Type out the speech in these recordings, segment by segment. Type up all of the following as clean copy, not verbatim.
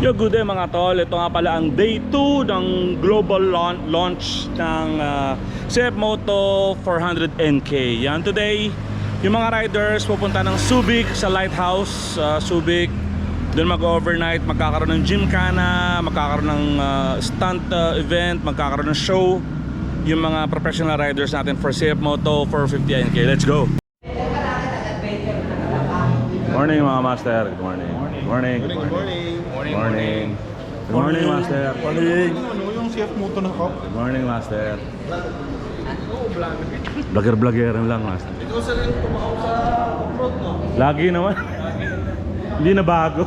Yo, good day mga tol. Ito nga pala ang day 2 ng global launch ng CF Moto 400NK. Yan, today, yung mga riders pupunta ng Subic sa Lighthouse, Subic. Doon mag-overnight, magkakaroon ng gymkhana, magkakaroon ng stunt event, magkakaroon ng show. Yung mga professional riders natin for CF Moto 450NK. Let's go! Morning mga master. Good morning. Morning. Good morning. Morning. Good morning, master. Morning. Ano yung CF Moto na cup? Good morning, master. Vlogger lang, master. Ikaw sa rin tumaw sa off-road, no? Lagi naman. Hindi na bago.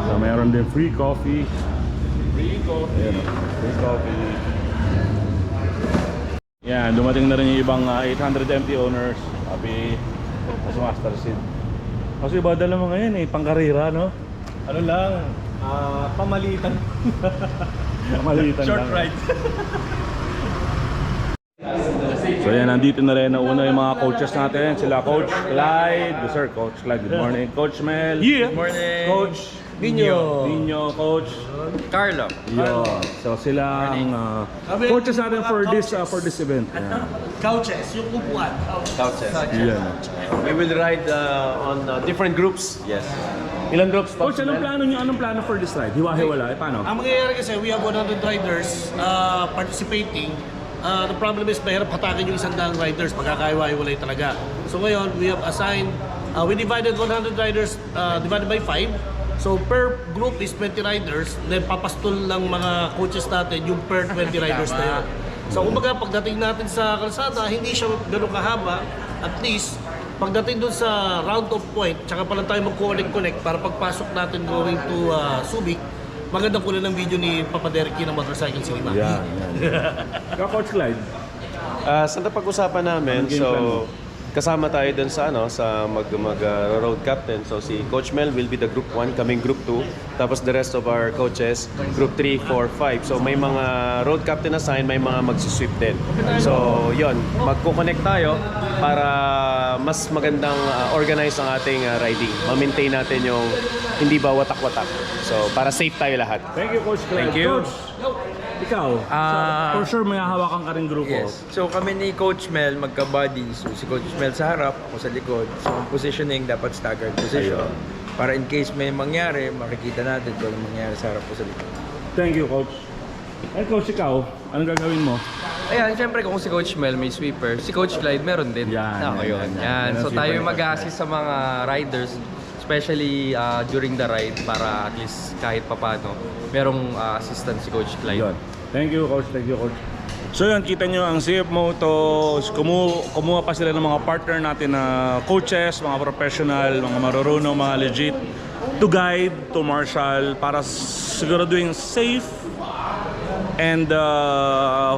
So, mayroon din free coffee. Free coffee. Ayan, free coffee. Yan, dumating na rin yung ibang 800 MT owners. Sabi, si Master Sid. Kasi badala mo ngayon pangkarira, no? Ano lang, pamalitan. Pamalitan Short lang. ride. So yan, nandito na rin nauna yung mga coaches natin. Sila Coach Clyde. Yes, sir, Coach Clyde. Good morning. Coach Mel. Yeah. Good morning. Coach Nino, Coach Carlo. Yo. So sila ang coaches natin for this event. Yeah. Couches, yung upuan. Couches. Yan. We will ride on different groups. Yes. Ilan groups? Coach, anong plano niyo? Anong plano for this ride? Hiwa-hiwala. Paano? Ang mangyayari kasi, we have 100 riders participating. The problem is, mahirap hatakin yung 100 riders, magkakaiwa-iwalay talaga. So ngayon, we have assigned, we divided 100 riders divided by 5. So per group is 20 riders, then papastol ng mga coaches natin yung per 20 riders na yun. So kumbaga pagdating natin sa kalsada, hindi siya ganun kahaba. At least, pagdating dun sa round of point, tsaka pala tayo mag-connect para pagpasok natin going to Subic, magandang kunin ng video ni Papa Derky ng Motorcycle Cinema. Yan. Ikaw, Coach Clyde. Sa napag-usapan namin, Anong game so plan mo? kasama tayo dun sa road captain. So si Coach Mel will be the group 1, kaming group 2. Tapos the rest of our coaches, group 3, 4, 5. So may mga road captain assign, may mga magsusweep din. So yon, magko-connect tayo para mas magandang organize ang ating riding. Ma-maintain natin yung hindi ba watak-watak. So para safe tayo lahat. Thank you, Coach Clyde. Thank you. Coach, ikaw, for sure may hahawakan ka rin grupo. Yes. So kami ni Coach Mel magka-buddy. So si Coach Mel sa harap, ako sa likod. So ang positioning dapat staggered position. Ayun. Para in case may mangyari, makikita natin kung anong mangyari sa harap ko sa likod. Thank you, Coach. Coach, ikaw, anong gagawin mo? Ayan, siyempre kung si Coach Mel may sweeper, si Coach Clyde meron din. Yan, Yun. yan. So Yan ang tayo sweeper. mag-assist sa mga riders, especially during the ride para at least kahit papano merong assistant si Coach Clyde. Yun. Thank you, Coach. Thank you, Coach. So yun, kita nyo ang CF Moto, kumuha pa sila ng mga partner natin na coaches, mga professional, mga marurunong, mga legit, to guide, to marshal, para siguraduhin safe and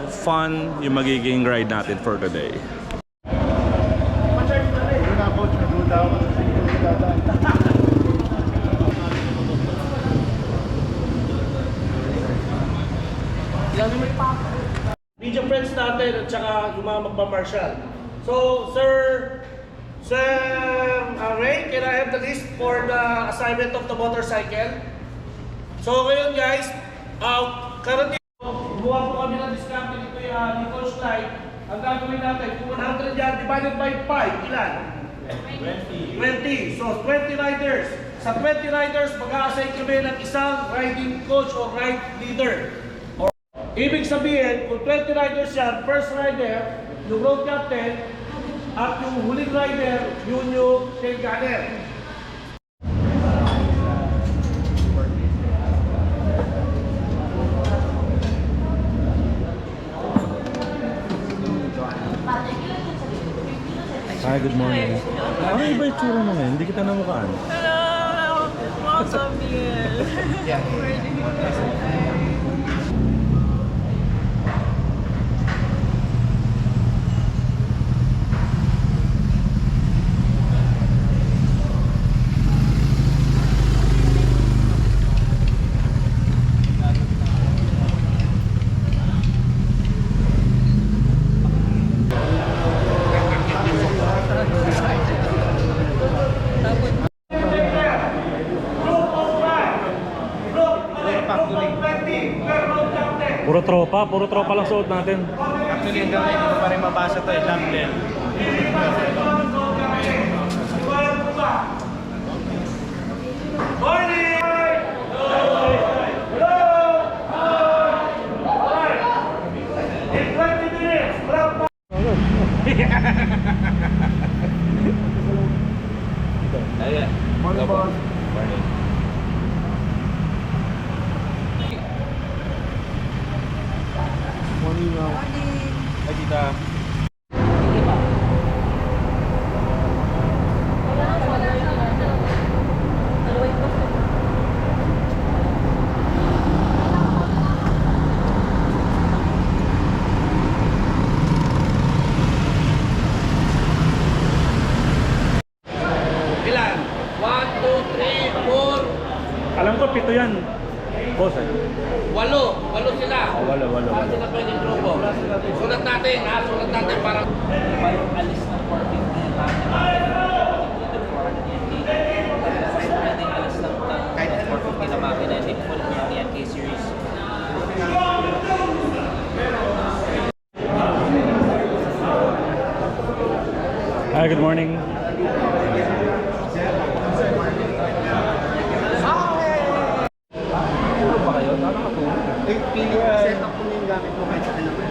fun yung magiging ride natin for today. Yun na, coach. Nagduda ako sa single Video friends natin at saka yung mga magpa-marshal. So, Sir Ray, can I have the list for the assignment of the motorcycle? So, ngayon guys, currently, gumawa po kami ng discount dito ni Coach Clyde. Ang gagawin natin, kung 100 yan divided by 5, ilan? 20. So, 20 riders. Sa 20 riders, mag-a-assign kami ng isang riding coach or ride leader. Ibig sabihin, kung 20 riders yan, first rider, yung road captain, at yung huling rider, yun yung tail gunner. Hi, good morning. Ano iba yung tsura mo ngayon? Hindi kita namukhaan. Hello! What's up, Miguel? Group of 5. Puro tropa lang suot natin. Actually, hanggang ngayon, hindi ko pa rin mabasa to eh. Thumbnail. Morning, boss. Morning, Ay, tita. Ilan? 1, 2, 3, 4, Alam ko, 7 yan. Boss eh. 8. 8 sila. Wala. Para sila pwedeng grupo. Sulat natin, sulat natin para... Alis ng 450 na pwedeng alis ng 450 na makina, hindi po yung NK series. Hi, good morning. Set up ko yung gamit mo kahit sa kailangan.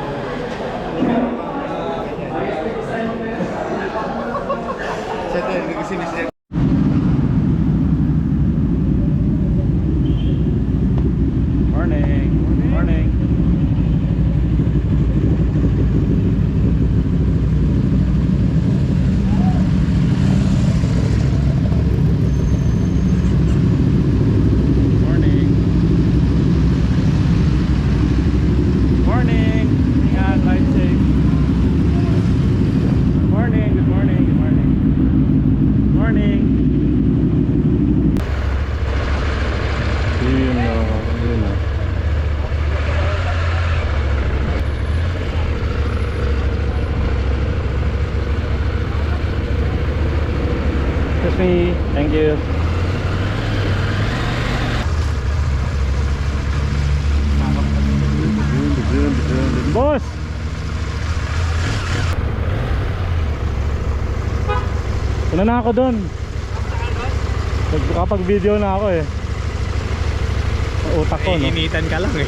Set up, kasi sinet. Morning. Morning. Ingat, ride safe. Good morning. Morning. Yun na. Excuse me. Thank you. Boss! Una na ako doon. Kapag video na ako eh. Sa utak ko, no? Initan ka lang eh.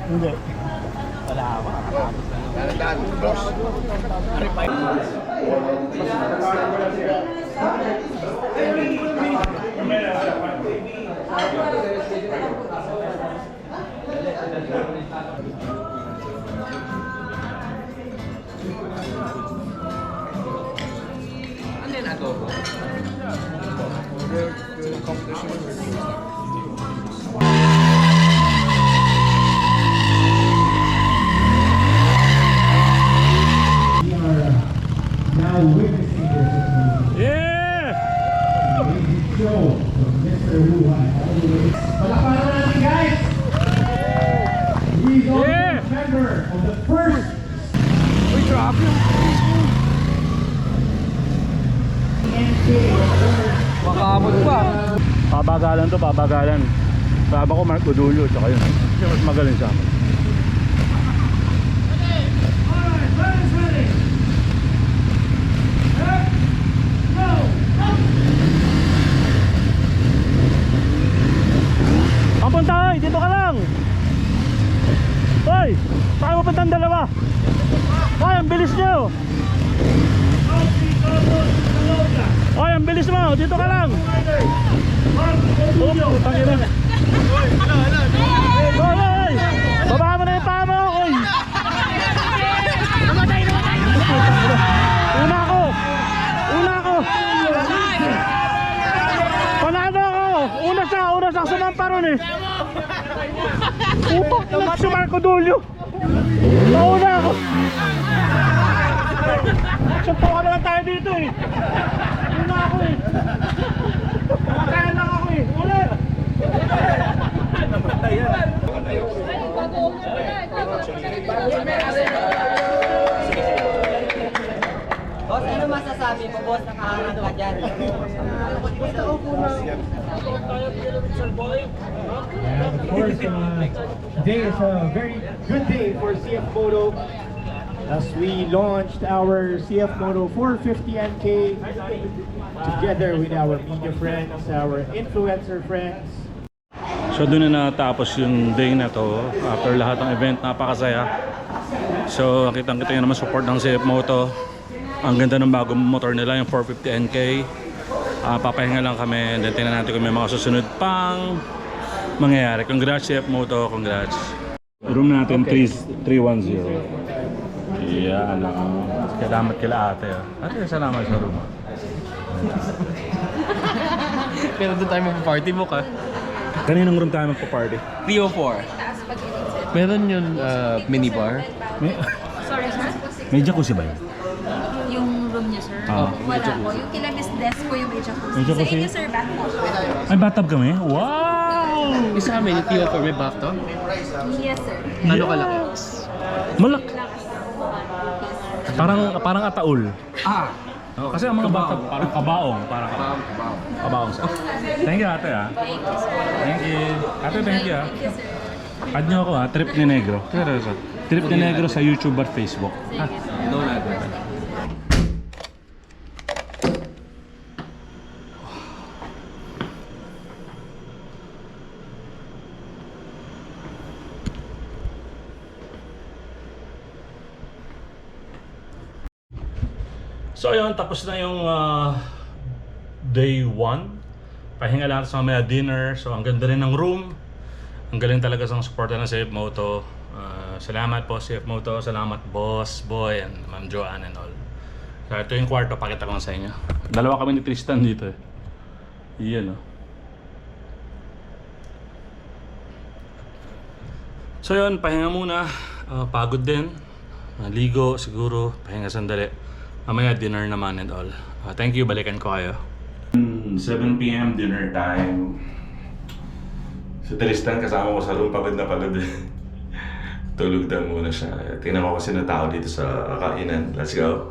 Hindi. Ano yun, adobo? Now witnessing this Yeah! show from Mr. Wuhan all the way. Palakpakan natin guys! He's also Yeah! a member of the first Makamot pa. Pabagalan to, pabagalan. Sabi ko Mark Udulio, tsaka yun. Siya mas magaling sa akin. Papunta, oy! Dito ka lang! Hoy! Saan mo puntang dalawa? Hoy, ang bilis nyo! Hoy, ang bilis mo! Dito ka lang! Oh, putang ina! Hoy! Hoy! Baba mo na yung paa mo! Hoy! Una ako! Una ako! Panalo ako! Una siya sumamparon eh! Upak! Si Marco Dulio! Nauna ako! Suntukan na lang tayo dito eh! Una ako eh! Nakakaya lang ako eh! Ulit! Boss, ano masasabi mo, boss? Nakahangat ka dyan. And of course, today is a very good day for CF Moto as we launched our CF Moto 450NK together with our media friends, our influencer friends. So doon na natapos yung day na to. After lahat ng event, napakasaya. So kitang-kita nyo naman support ng CF Moto. Ang ganda ng bagong motor nila, yung 450NK. Papahinga lang kami, then tingnan natin kung may mga susunod pang mangyayari. Congrats CF Moto, congrats. Room natin 310. Yan, salamat kila ate. Ate, salamat sa room. Pero doon tayo mag-party mo ka. Kaninang room tayo magpa-party? 304. Meron yung minibar. Sorry, sir. May jacuzzi ba yun? Yung room niyo, sir? Ah. Wala po. Yung kila Miss Des po yung may jacuzzi. May jacuzzi? Sa inyo, sir, bathtub. Ay, bathtub kami? Wow! Isa kami, yung 304 may bathtub. Yes, sir. Ano kalaki? Malak. Parang ataul. Ah! Oh, kasi ang mga bathtub parang kabaong. Parang kabaong. Thank you ate ah. Thank you, sir. Thank you. Ate, thank you ah. Thank you, sir. Add nyo ako ah, Trip ni Negro. Trip ni Negro sa YouTube at Facebook. Thank you, sir. No natin. So ayun, tapos na yung day 1. Pahinga lang sa mamaya dinner. So ang ganda rin ng room. Ang galing talaga sa supporta ng CF Moto. Salamat po CF Moto. Salamat Boss Boy and Ma'am Joanne and all. So ito yung kwarto, pakita ko sa inyo. Dalawa kami ni Tristan dito eh. Iyan oh. So yun, pahinga muna. Pagod din. Ligo siguro, pahinga sandali. Mamaya dinner naman and all. Thank you, balikan ko kayo. 7 p.m. dinner time. Si Tristan kasama ko sa room, pagod na pagod. Tulog daw muna siya. Tingnan ko kasi na tao dito sa kainan. Let's go.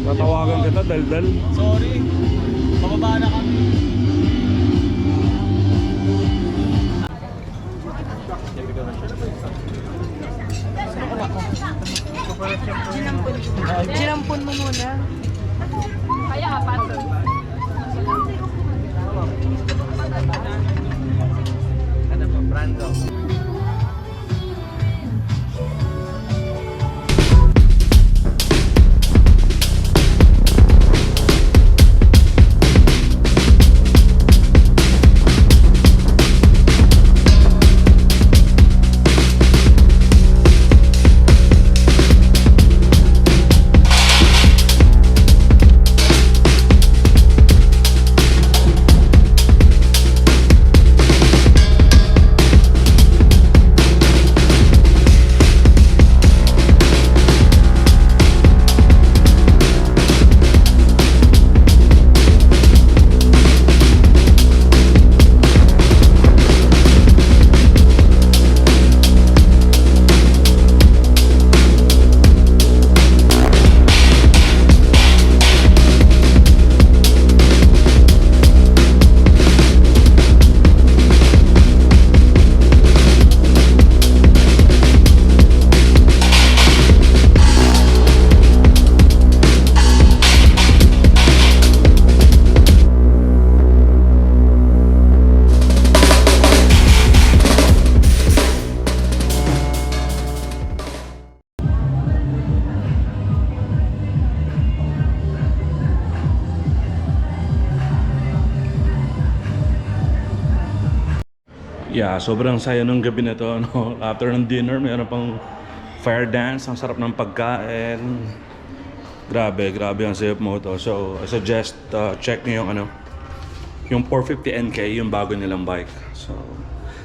Tatawagan kita, daldal. Sorry, pababa na kami. Ginampun mo muna. Kaya pasok. Ano po, Brando? Yeah, sobrang saya nung gabi na to, no? After ng dinner, mayroon pang fire dance. Ang sarap ng pagkain. Grabe ang CF Moto. So, I suggest check niyo yung yung 450NK, yung bago nilang bike. So,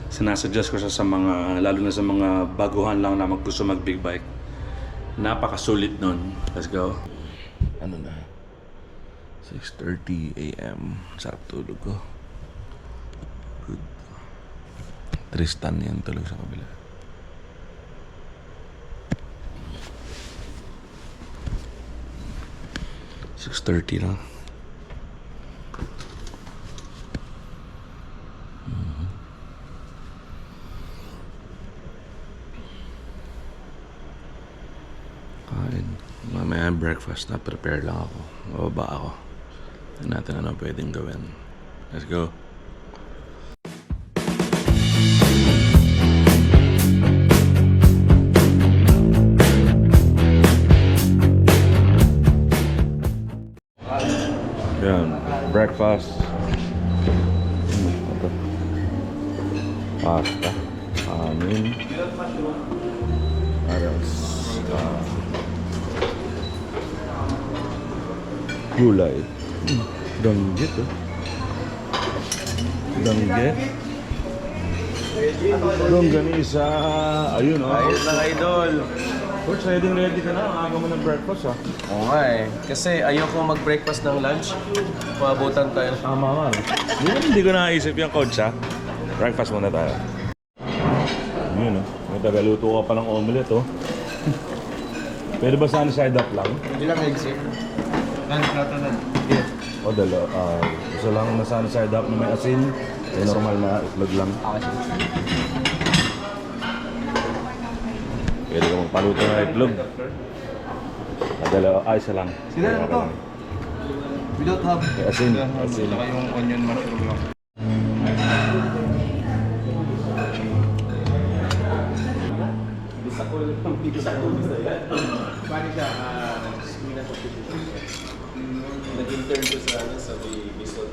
sinasuggest ko siya sa mga, lalo na sa mga baguhan lang na gusto mag big bike. Napakasulit nun. Let's go. Ano na? 6:30 AM. Sarap tulog ko. Good. Tristan yan tulog sa kabila. $6:30 na. Kain. Mamaya breakfast na. Prepare lang ako. Bababa ako. Tignan natin ano pwedeng gawin. Let's go. Yan, breakfast. Ito. Pasta. Amin. What else? Gulay. Danggit, oh. Danggit. Longganisa. Ayun, oh. Ayun lang, idol. Coach, ready ka na. Ang aga mo ng breakfast, ah. Oo nga eh. Kasi ayoko mag-breakfast ng lunch. Maabutan tayo. Tama nga. Hindi ko naisip yung coach, ha. Breakfast muna tayo. Yun, oh. May tagaluto ka pa ng omelette, oh. Pwede ba sana side up lang? Ilang eggs eh? O isa lang na sana side up na may asin. May normal na itlog lang. Pwede ka magpaluto na itlog. Isa lang. Sila na to? Without hub? May asin. Saka yung onion mushroom lang. Nag-intern ko sa Bisot.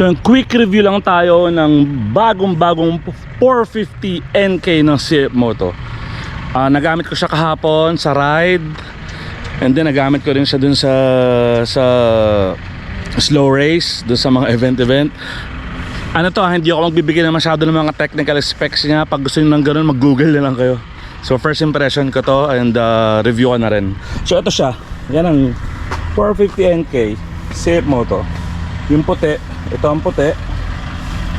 So yung quick review lang tayo ng bagong 450 NK ng CF Moto. Nagamit ko siya kahapon sa ride, and then nagamit ko rin siya dun sa slow race, dun sa mga event. Ano to, hindi ako magbibigay na masyado ng mga technical specs niya. Pag gusto nyo ng ganun, mag-google na lang kayo. So first impression ko to, and review ko na rin. So ito siya, yan ang 450 NK CF Moto. Yung puti, ito ang puti.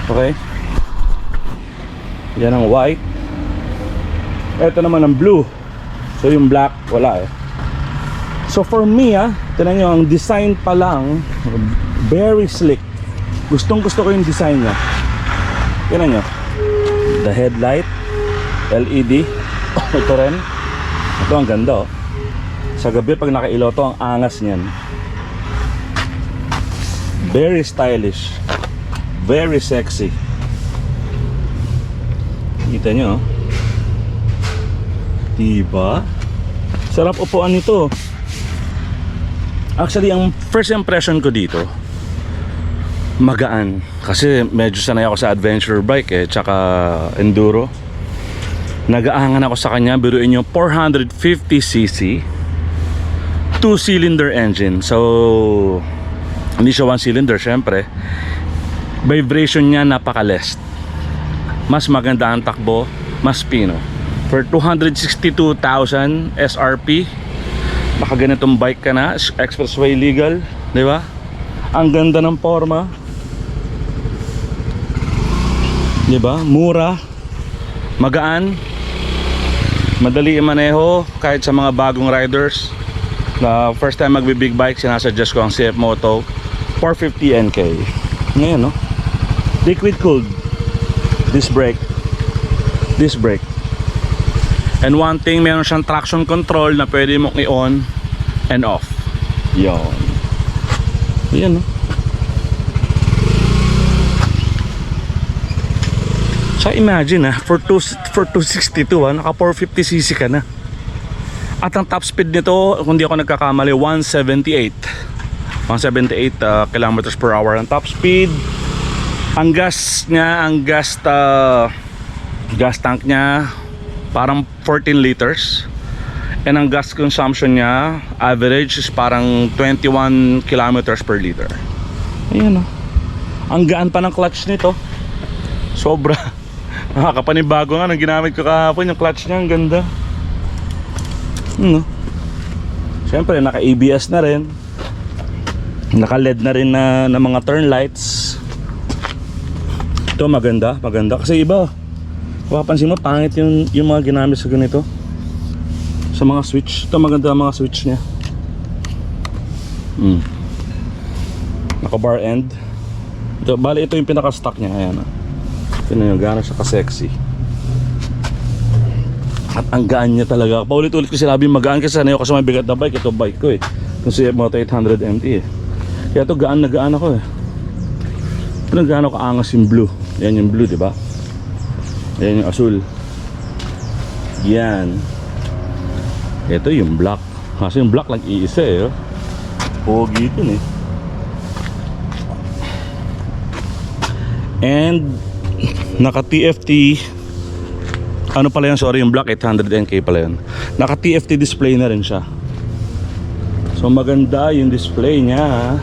Okay, yan ang white. Ito naman ang blue. So yung black, wala eh. So for me, tignan nyo, ang design pa lang, very slick. Gustong gusto ko yung design niya. Tignan nyo, the headlight LED. Ito rin, ito ang ganda, oh. Sa gabi pag nakailaw to, ang angas niyan. Very stylish, very sexy. Kita nyo, diba? Sarap upuan nito. Actually, ang first impression ko dito, magaan. Kasi medyo sanay ako sa adventure bike eh, tsaka enduro. Nag-aangan ako sa kanya. Biruin nyo, 450cc 2-cylinder engine. So hindi siya 1-cylinder, syempre. Vibration niya napaka-less. Mas maganda ang takbo, mas pino. For 262,000 SRP, baka ganitong bike ka na, expressway legal, di ba? Ang ganda ng forma, di ba? Mura, magaan, madali i-maneho kahit sa mga bagong riders. Na first time magbi-big bike, sinasuggest ko ang CF Moto 450 NK. Ngayon, no? Liquid cooled disc brake. And one thing, meron siyang traction control na pwede mong i-on and off. Yan, no? So imagine, for 262, naka 450cc ka na. At ang top speed nito, kung di ako nagkakamali, 178 kilometers per hour ang top speed. Ang gas niya, gas tank niya parang 14 liters. And ang gas consumption niya, average is parang 21 kilometers per liter. Ayan, oh. Ang gaan pa ng clutch nito. Sobra. Nakakapanibago nga nang ginamit ko kahapon. Yung clutch niya, ang ganda. Siyempre, naka-ABS na rin. Naka-LED na rin na mga turn lights. Ito maganda kasi iba, mapapansin mo pangit yung mga ginamit sa ganito, sa mga switch. Ito maganda ang mga switch niya. Naka bar end. Ito, bali ito yung pinaka-stock niya. Ayan, tingnan nyo, gano'n siya ka-sexy. At ang gaan niya talaga. Paulit-ulit ko sinabi magaan kasi sanay ako sa may bigat na bike. Ito bike ko eh, yung CF Moto 800 MT eh. Kaya ito gaan na gaan ako eh. Ito na gaan ako kaangas yung blue. Yan yung blue, diba? Yan yung asul. Yan. Ito yung black. Kasi yung black lang iisa eh, oh. Pogi ito eh. And naka TFT, ano pala yan, sorry, yung black 800NK pala yan. Naka TFT display na rin siya. So maganda yung display niya.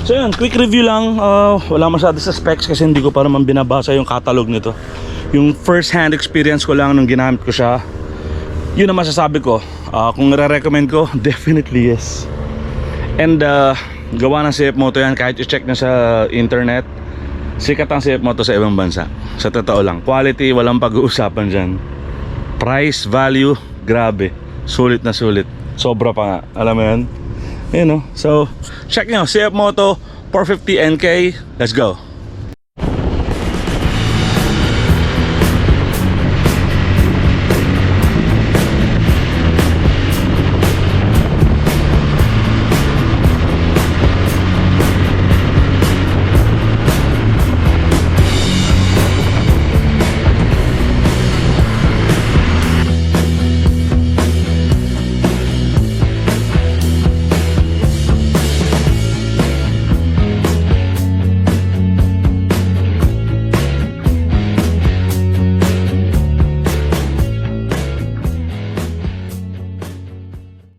So yun, quick review lang. Wala masyado sa specs kasi hindi ko pa naman binabasa yung catalog nito. Yung first hand experience ko lang nung ginamit ko siya. Yun ang masasabi ko. Kung nare-recommend ko, definitely yes. And gawa ng CF Moto yan, kahit i-check na sa internet, sikat ang CF Moto sa ibang bansa. Sa totoo lang, quality, walang pag-uusapan dyan. Price, value, grabe. Sulit na sulit. Sobra pa nga, alam mo yun? Yun, no? So, check nyo, CF Moto 450 NK. Let's go.